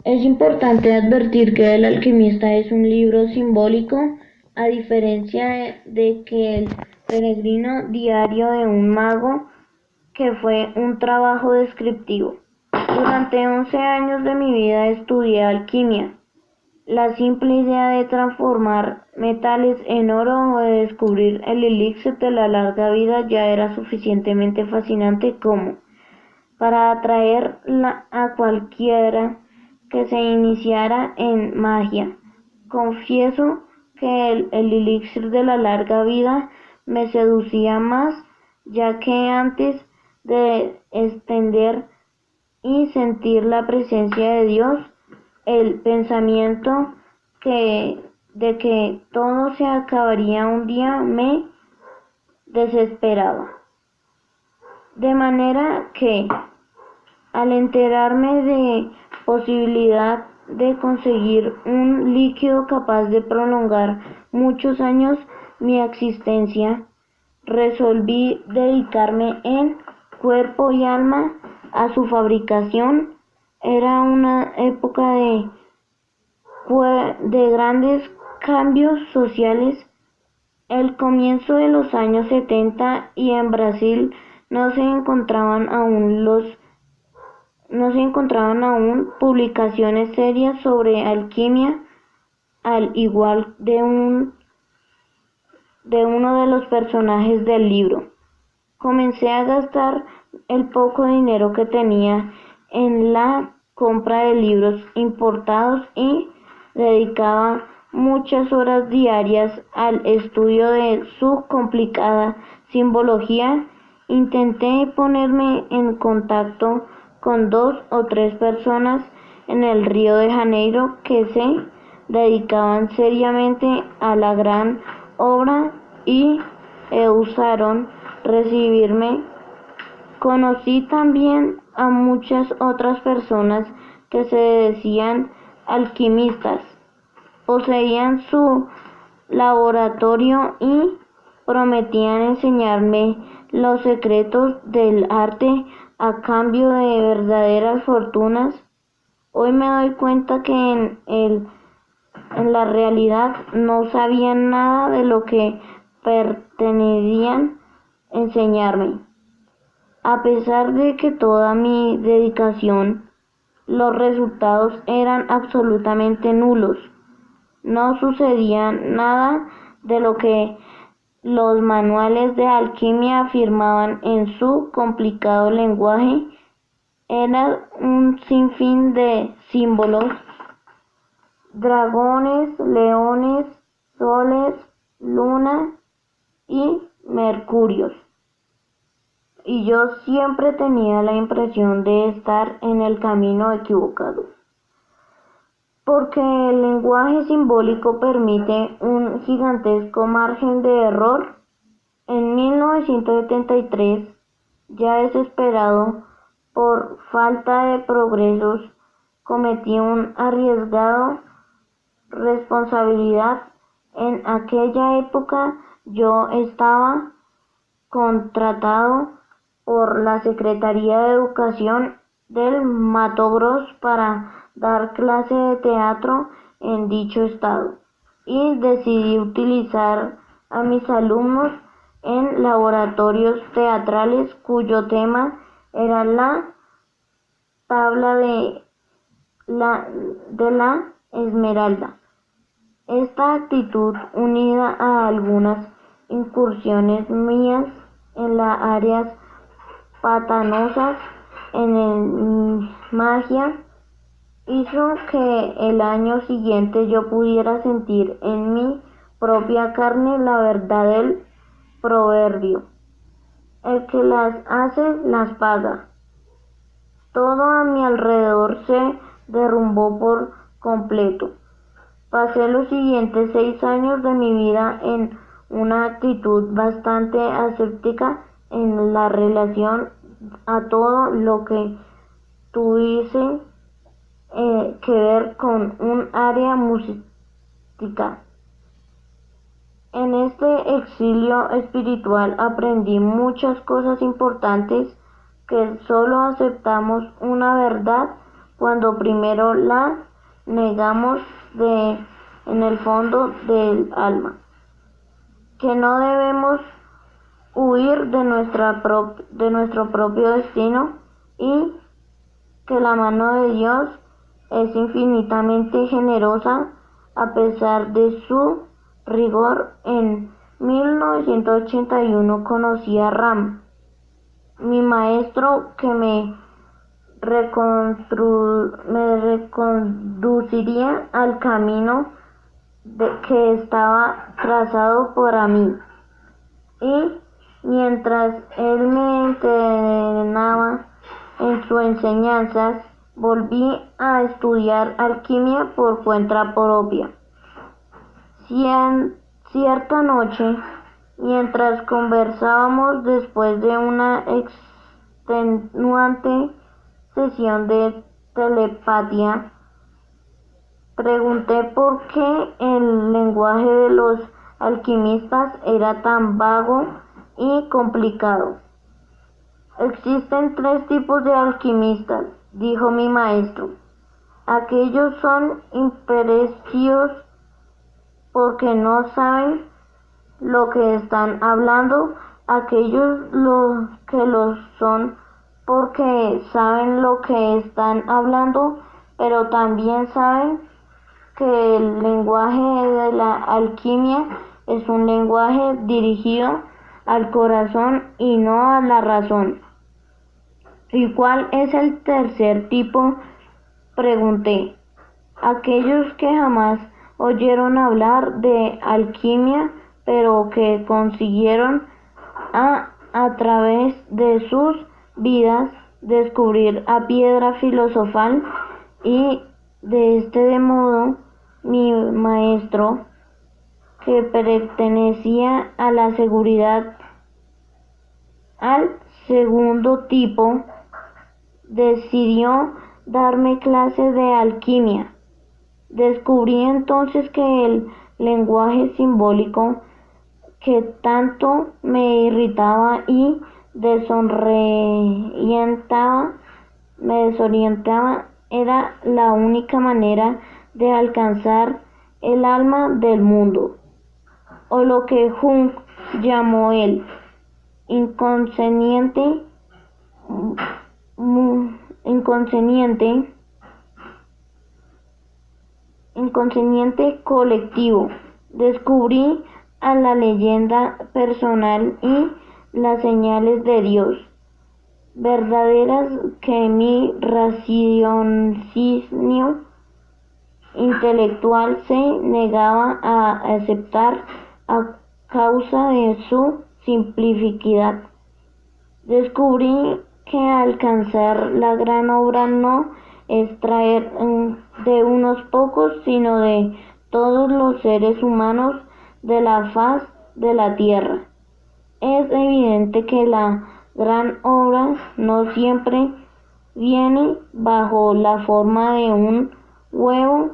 Es importante advertir que El alquimista es un libro simbólico, a diferencia de que El peregrino diario de un mago, que fue un trabajo descriptivo. Durante 11 años de mi vida estudié alquimia. La simple idea de transformar metales en oro o de descubrir el elixir de la larga vida ya era suficientemente fascinante como para atraer a cualquiera que se iniciara en magia. Confieso que el elixir de la larga vida me seducía más, ya que antes de extender y sentir la presencia de Dios, el pensamiento de que todo se acabaría un día me desesperaba. De manera que, al enterarme de posibilidad de conseguir un líquido capaz de prolongar muchos años mi existencia, resolví dedicarme en cuerpo y alma a su fabricación. Era una época de grandes cambios sociales, el comienzo de los años 70, y en Brasil no se encontraban aún publicaciones serias sobre alquimia, al igual de uno de los personajes del libro. Comencé a gastar el poco dinero que tenía en la compra de libros importados y dedicaba muchas horas diarias al estudio de su complicada simbología. Intenté ponerme en contacto con 2 o 3 personas en el Río de Janeiro que se dedicaban seriamente a la gran obra y osaron recibirme. Conocí también a muchas otras personas que se decían alquimistas, poseían su laboratorio y prometían enseñarme los secretos del arte a cambio de verdaderas fortunas. Hoy me doy cuenta que en la realidad no sabían nada de lo que pretendían enseñarme. A pesar de que toda mi dedicación, los resultados eran absolutamente nulos. No sucedía nada de lo que los manuales de alquimia afirmaban en su complicado lenguaje. Era un sinfín de símbolos: dragones, leones, soles, luna y mercurios. Y yo siempre tenía la impresión de estar en el camino equivocado, porque el lenguaje simbólico permite un gigantesco margen de error. En 1973, ya desesperado por falta de progresos, cometí un arriesgado responsabilidad. En aquella época yo estaba contratado por la Secretaría de Educación del Mato Grosso para dar clase de teatro en dicho estado, y decidí utilizar a mis alumnos en laboratorios teatrales cuyo tema era la tabla de la Esmeralda. Esta actitud, unida a algunas incursiones mías en las áreas patanosas en el magia, hizo que el año siguiente yo pudiera sentir en mi propia carne la verdad del proverbio: el que las hace, las paga. Todo a mi alrededor se derrumbó por completo. Pasé los siguientes 6 años de mi vida en una actitud bastante aséptica en la relación a todo lo que tuviese que ver con un área música. En este exilio espiritual aprendí muchas cosas importantes: que solo aceptamos una verdad cuando primero la negamos en el fondo del alma, que no debemos huir de nuestro propio destino y que la mano de Dios es infinitamente generosa a pesar de su rigor. En 1981 conocí a Ram, mi maestro, que me reconduciría al camino que estaba trazado para mí. Y mientras él me entrenaba en sus enseñanzas, volví a estudiar alquimia por cuenta propia. Cierta noche, mientras conversábamos después de una extenuante sesión de telepatía, pregunté por qué el lenguaje de los alquimistas era tan vago y complicado. Existen tres tipos de alquimistas, dijo mi maestro. Aquellos son imprecisos porque no saben lo que están hablando, aquellos que lo son porque saben lo que están hablando, pero también saben que el lenguaje de la alquimia es un lenguaje dirigido al corazón y no a la razón. ¿Y cuál es el tercer tipo?, pregunté. Aquellos que jamás oyeron hablar de alquimia, pero que consiguieron a través de sus vidas descubrir la piedra filosofal, y de este modo mi maestro, que pertenecía a la seguridad al segundo tipo, decidió darme clases de alquimia. Descubrí entonces que el lenguaje simbólico que tanto me irritaba y desorientaba era la única manera de alcanzar el alma del mundo, o lo que Jung llamó el inconsciente colectivo. Descubrí a la leyenda personal y las señales de Dios verdaderas que mi raciocinio intelectual se negaba a aceptar a causa de su simplicidad. Descubrí que alcanzar la gran obra no es traer de unos pocos, sino de todos los seres humanos de la faz de la tierra. Es evidente que la gran obra no siempre viene bajo la forma de un huevo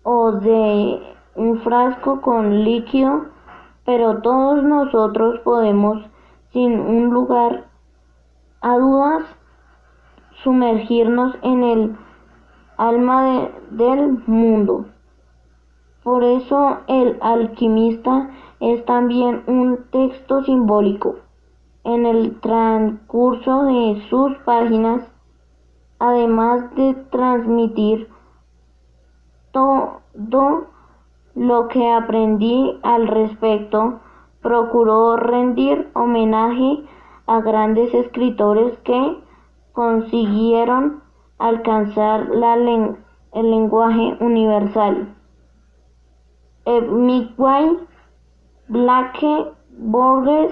o de un frasco con líquido, pero todos nosotros podemos, sin un lugar a dudas, sumergirnos en el alma del mundo. Por eso el alquimista es también un texto simbólico. En el transcurso de sus páginas, además de transmitir todo lo que aprendí al respecto, procuró rendir homenaje a grandes escritores que consiguieron alcanzar el lenguaje universal. Hemingway, Blake, Borges,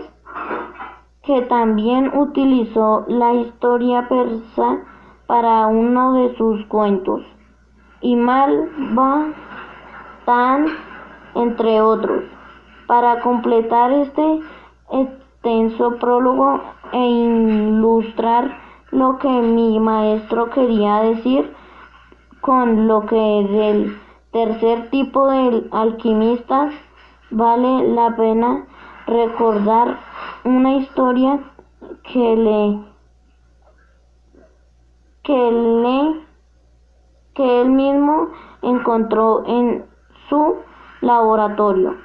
que también utilizó la historia persa para uno de sus cuentos, y Malbatan, entre otros. Para completar este extenso prólogo e ilustrar lo que mi maestro quería decir con lo que del tercer tipo de alquimistas, vale la pena recordar una historia que le que él mismo encontró en su laboratorio.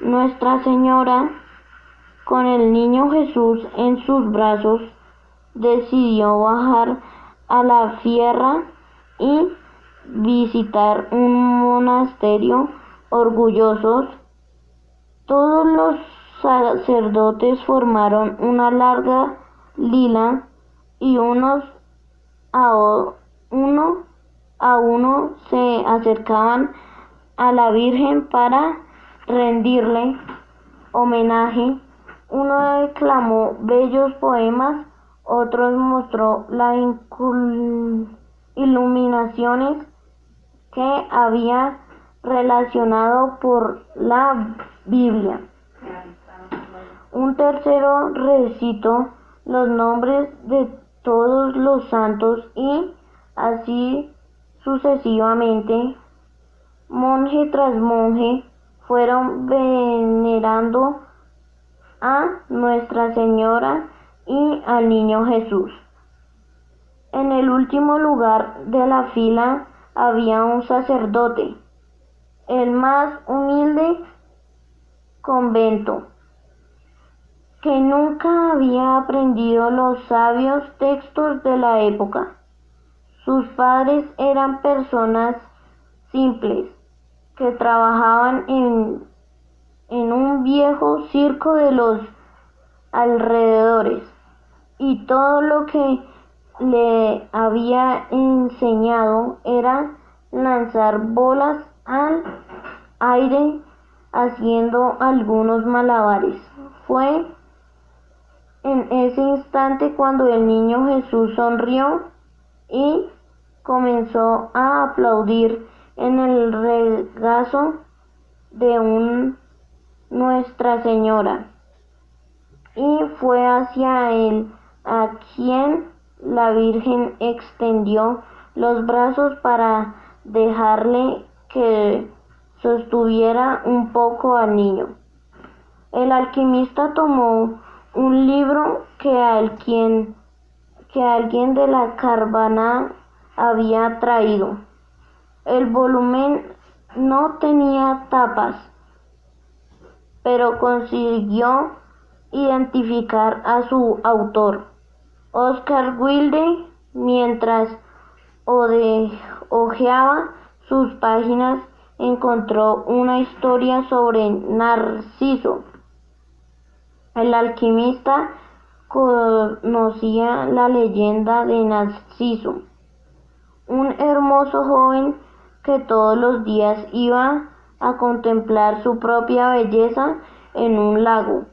Nuestra Señora, con el niño Jesús en sus brazos, decidió bajar a la tierra y visitar un monasterio. Orgullosos, todos los sacerdotes formaron una larga fila y uno a uno se acercaban a la Virgen para rendirle homenaje. Uno declamó bellos poemas, otros mostró las iluminaciones que había relacionado por la Biblia. Un tercero recitó los nombres de todos los santos y así sucesivamente. Monje tras monje fueron venerando a Nuestra Señora y al Niño Jesús. En el último lugar de la fila había un sacerdote, el más humilde convento, que nunca había aprendido los sabios textos de la época. Sus padres eran personas simples que trabajaban en un viejo circo de los alrededores, y todo lo que le había enseñado era lanzar bolas al aire haciendo algunos malabares. Fue en ese instante cuando el niño Jesús sonrió y comenzó a aplaudir en el regazo de Nuestra Señora, y fue hacia él a quien la Virgen extendió los brazos para dejarle que sostuviera un poco al niño. El alquimista tomó un libro que alguien de la caravana había traído. El volumen no tenía tapas, pero consiguió identificar a su autor, Oscar Wilde. Mientras hojeaba sus páginas, encontró una historia sobre Narciso. El alquimista conocía la leyenda de Narciso, un hermoso joven que todos los días iba a contemplar su propia belleza en un lago.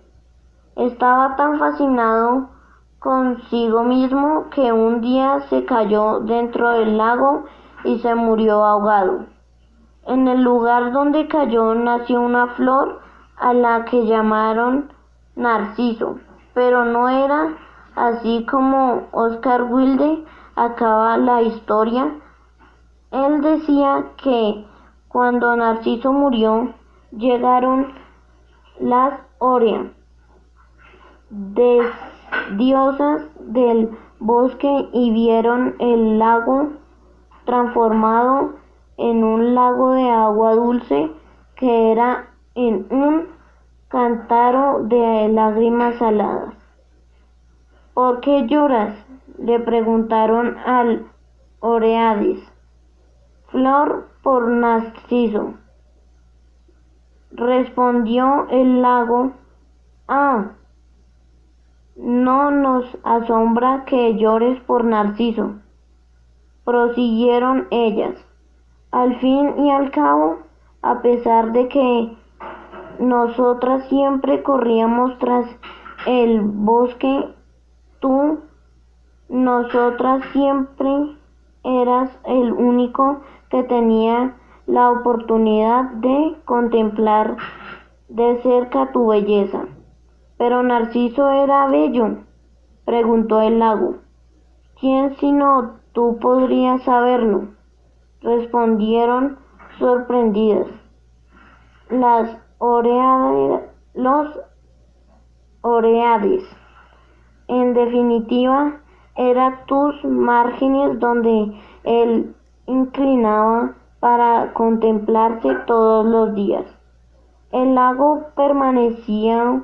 Estaba tan fascinado consigo mismo que un día se cayó dentro del lago y se murió ahogado. En el lugar donde cayó nació una flor a la que llamaron Narciso, pero no era así como Oscar Wilde acaba la historia. Él decía que cuando Narciso murió, llegaron las óreas, diosas del bosque, y vieron el lago transformado en un lago de agua dulce que era en un cántaro de lágrimas saladas. ¿Por qué lloras?, le preguntaron al Oreades. Flor, por Narciso, respondió el lago. Ah, no nos asombra que llores por Narciso, prosiguieron ellas. Al fin y al cabo, a pesar de que nosotras siempre corríamos tras el bosque, nosotras siempre eras el único que tenía la oportunidad de contemplar de cerca tu belleza. ¿Pero Narciso era bello?, preguntó el lago. ¿Quién sino tú podría saberlo?, respondieron sorprendidas los Oreades. En definitiva, eran tus márgenes donde el inclinaba para contemplarse todos los días. El lago permanecía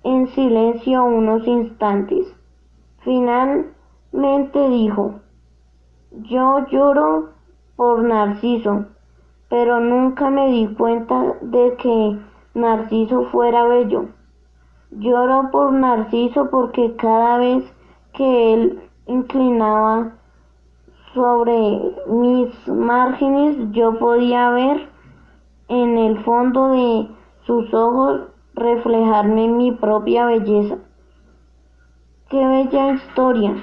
en silencio unos instantes. Finalmente dijo: yo lloro por Narciso, pero nunca me di cuenta de que Narciso fuera bello. Lloro por Narciso porque cada vez que él inclinaba sobre mis márgenes yo podía ver en el fondo de sus ojos reflejarme mi propia belleza. ¡Qué bella historia!,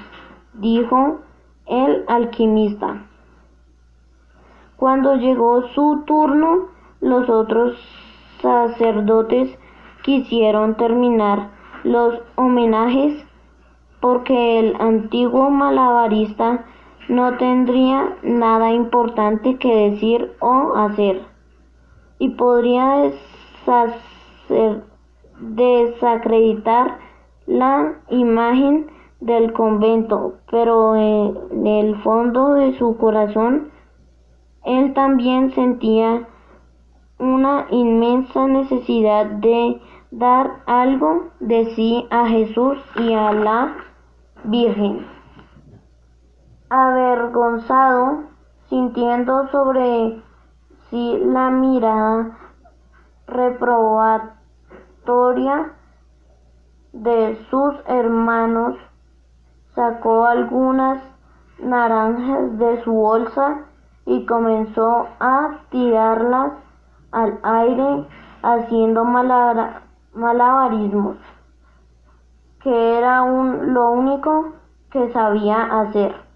dijo el alquimista. Cuando llegó su turno, los otros sacerdotes quisieron terminar los homenajes porque el antiguo malabarista no tendría nada importante que decir o hacer y podría desacreditar la imagen del convento, pero en el fondo de su corazón él también sentía una inmensa necesidad de dar algo de sí a Jesús y a la Virgen. Avergonzado, sintiendo sobre sí la mirada reprobatoria de sus hermanos, sacó algunas naranjas de su bolsa y comenzó a tirarlas al aire haciendo malabarismos, que era lo único que sabía hacer.